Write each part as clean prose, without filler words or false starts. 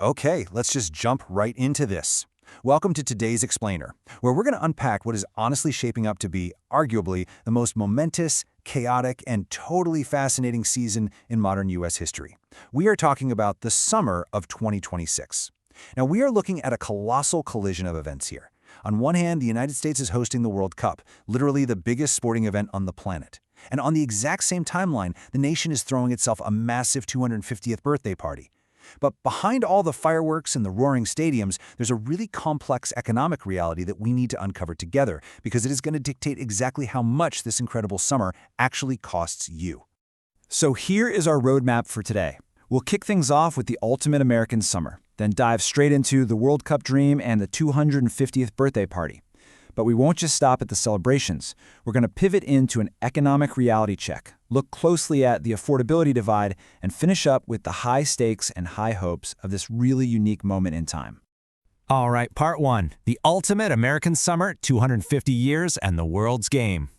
Okay, let's just jump right into this. Welcome to today's Explainer, where we're going to unpack what is honestly shaping up to be, arguably, the most momentous, chaotic, and totally fascinating season in modern U.S. history. We are talking about the summer of 2026. Now, we are looking at a colossal collision of events here. On one hand, the United States is hosting the World Cup, literally the biggest sporting event on the planet. And on the exact same timeline, the nation is throwing itself a massive 250th birthday party. But behind all the fireworks and the roaring stadiums, there's a really complex economic reality that we need to uncover together, because it is going to dictate exactly how much this incredible summer actually costs you. So here is our roadmap for today. We'll kick things off with the ultimate American summer, then dive straight into the World Cup dream and the 250th birthday party. But we won't just stop at the celebrations. We're going to pivot into an economic reality check, look closely at the affordability divide, and finish up with the high stakes and high hopes of this really unique moment in time. All right, part one, the ultimate American summer, 250 years and the world's game.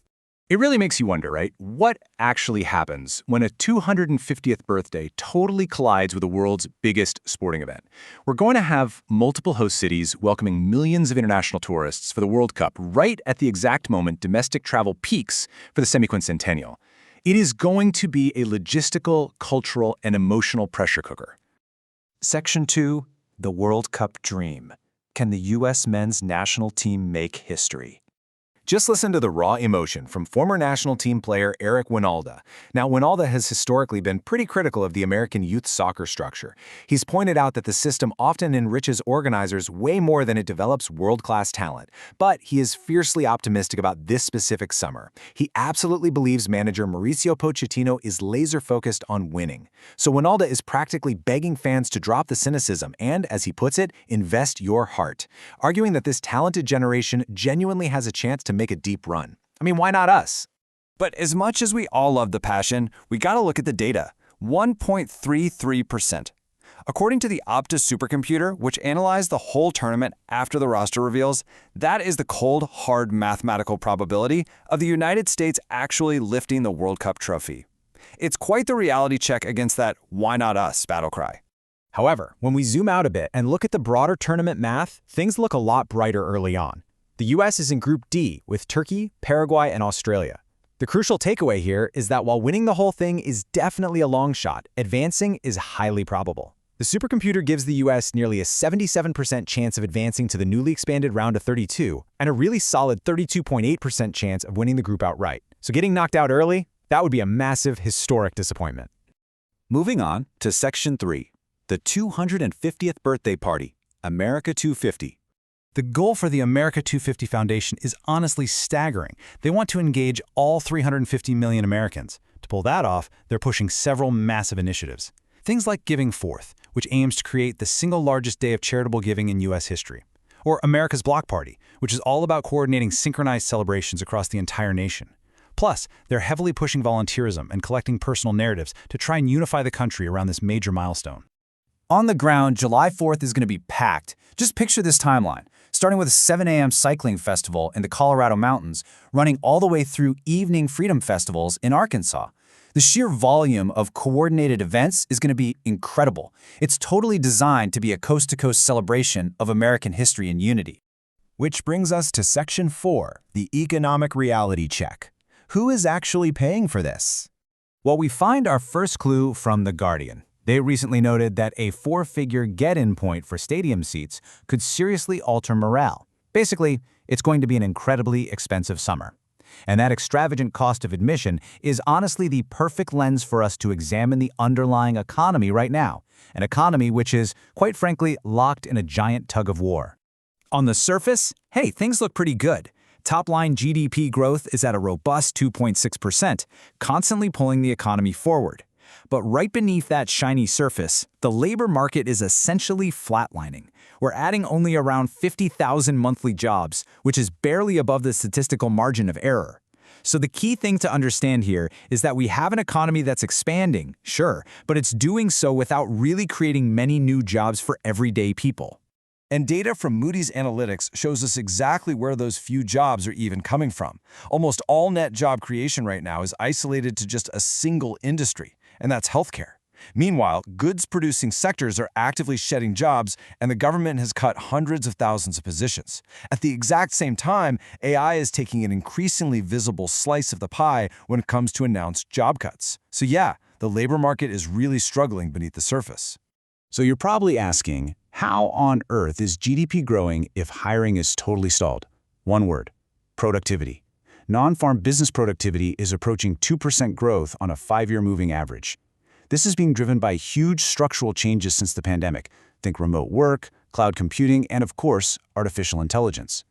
It really makes you wonder, right? What actually happens when a 250th birthday totally collides with the world's biggest sporting event? We're going to have multiple host cities welcoming millions of international tourists for the World Cup right at the exact moment domestic travel peaks for the semi-quincentennial. It is going to be a logistical, cultural, and emotional pressure cooker. Section 2, the World Cup dream. Can the U.S. men's national team make history? Just listen to the raw emotion from former national team player Eric Wynalda. Now, Wynalda has historically been pretty critical of the American youth soccer structure. He's pointed out that the system often enriches organizers way more than it develops world-class talent. But he is fiercely optimistic about this specific summer. He absolutely believes manager Mauricio Pochettino is laser-focused on winning. So Wynalda is practically begging fans to drop the cynicism and, as he puts it, invest your heart, arguing that this talented generation genuinely has a chance to make a deep run. I mean, why not us? But as much as we all love the passion, we gotta look at the data. 1.33%. According to the Opta supercomputer, which analyzed the whole tournament after the roster reveals, that is the cold, hard mathematical probability of the United States actually lifting the World Cup trophy. It's quite the reality check against that "why not us" battle cry. However, when we zoom out a bit and look at the broader tournament math, things look a lot brighter early on. The U.S. is in Group D with Turkey, Paraguay, and Australia. The crucial takeaway here is that while winning the whole thing is definitely a long shot, advancing is highly probable. The supercomputer gives the U.S. nearly a 77% chance of advancing to the newly expanded round of 32 and a really solid 32.8% chance of winning the group outright. So getting knocked out early, that would be a massive, historic disappointment. Moving on to Section 3, the 250th birthday party, America 250. The goal for the America 250 Foundation is honestly staggering. They want to engage all 350 million Americans. To pull that off, they're pushing several massive initiatives. Things like Giving Forth, which aims to create the single largest day of charitable giving in U.S. history. Or America's Block Party, which is all about coordinating synchronized celebrations across the entire nation. Plus, they're heavily pushing volunteerism and collecting personal narratives to try and unify the country around this major milestone. On the ground, July 4th is going to be packed. Just picture this timeline, starting with a 7 a.m. cycling festival in the Colorado mountains, running all the way through evening freedom festivals in Arkansas. The sheer volume of coordinated events is going to be incredible. It's totally designed to be a coast-to-coast celebration of American history and unity. Which brings us to Section 4, the economic reality check. Who is actually paying for this? Well, we find our first clue from The Guardian. They recently noted that a 4-figure get-in point for stadium seats could seriously alter morale. Basically, it's going to be an incredibly expensive summer. And that extravagant cost of admission is honestly the perfect lens for us to examine the underlying economy right now, an economy which is, quite frankly, locked in a giant tug-of-war. On the surface, hey, things look pretty good. Top-line GDP growth is at a robust 2.6%, constantly pulling the economy forward. But right beneath that shiny surface, the labor market is essentially flatlining. We're adding only around 50,000 monthly jobs, which is barely above the statistical margin of error. So the key thing to understand here is that we have an economy that's expanding, sure, but it's doing so without really creating many new jobs for everyday people. And data from Moody's Analytics shows us exactly where those few jobs are even coming from. Almost all net job creation right now is isolated to just a single industry, and that's healthcare. Meanwhile, goods-producing sectors are actively shedding jobs, and the government has cut hundreds of thousands of positions. At the exact same time, AI is taking an increasingly visible slice of the pie when it comes to announced job cuts. So yeah, the labor market is really struggling beneath the surface. So you're probably asking, how on earth is GDP growing if hiring is totally stalled? One word: productivity. Non-farm business productivity is approaching 2% growth on a 5-year moving average. This is being driven by huge structural changes since the pandemic. Think remote work, cloud computing, and of course, artificial intelligence.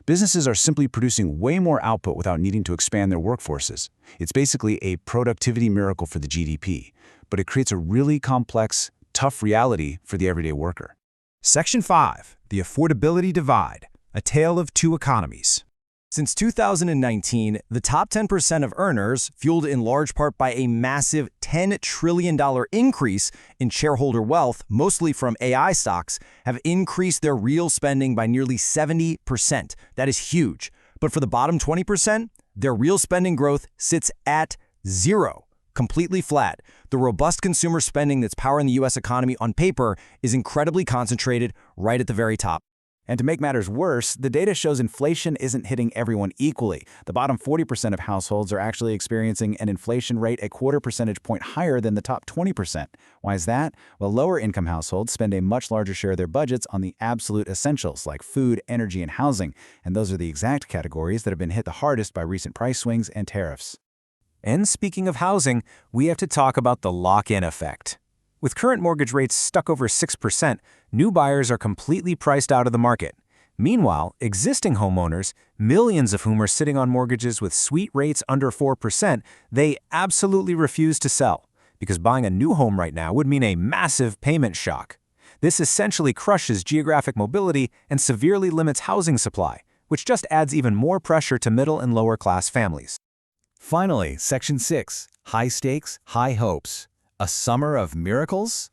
Businesses are simply producing way more output without needing to expand their workforces. It's basically a productivity miracle for the GDP, but it creates a really complex, tough reality for the everyday worker. Section 5. The Affordability Divide. A Tale of Two Economies. Since 2019, the top 10% of earners, fueled in large part by a massive $10 trillion increase in shareholder wealth, mostly from AI stocks, have increased their real spending by nearly 70%. That is huge. But for the bottom 20%, their real spending growth sits at zero, completely flat. The robust consumer spending that's powering the U.S. economy on paper is incredibly concentrated right at the very top. And to make matters worse, the data shows inflation isn't hitting everyone equally. The bottom 40% of households are actually experiencing an inflation rate a quarter percentage point higher than the top 20%. Why is that? Well, lower-income households spend a much larger share of their budgets on the absolute essentials like food, energy, and housing, and those are the exact categories that have been hit the hardest by recent price swings and tariffs. And speaking of housing, we have to talk about the lock-in effect. With current mortgage rates stuck over 6%, new buyers are completely priced out of the market. Meanwhile, existing homeowners, millions of whom are sitting on mortgages with sweet rates under 4%, they absolutely refuse to sell, because buying a new home right now would mean a massive payment shock. This essentially crushes geographic mobility and severely limits housing supply, which just adds even more pressure to middle and lower class families. Finally, Section 6. High Stakes, High Hopes. A summer of miracles?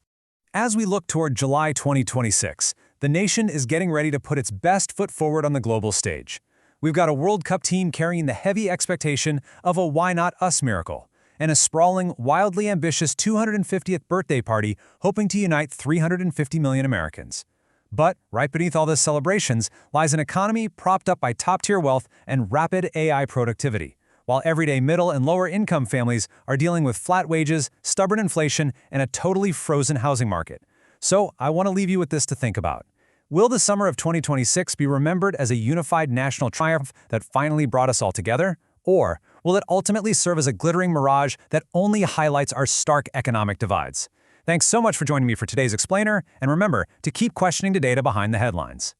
As we look toward July 2026, the nation is getting ready to put its best foot forward on the global stage. We've got a World Cup team carrying the heavy expectation of a Why Not Us miracle, and a sprawling, wildly ambitious 250th birthday party hoping to unite 350 million Americans. But right beneath all these celebrations lies an economy propped up by top-tier wealth and rapid AI productivity, while everyday middle and lower income families are dealing with flat wages, stubborn inflation, and a totally frozen housing market. So I want to leave you with this to think about. Will the summer of 2026 be remembered as a unified national triumph that finally brought us all together? Or will it ultimately serve as a glittering mirage that only highlights our stark economic divides? Thanks so much for joining me for today's Explainer, and remember to keep questioning the data behind the headlines.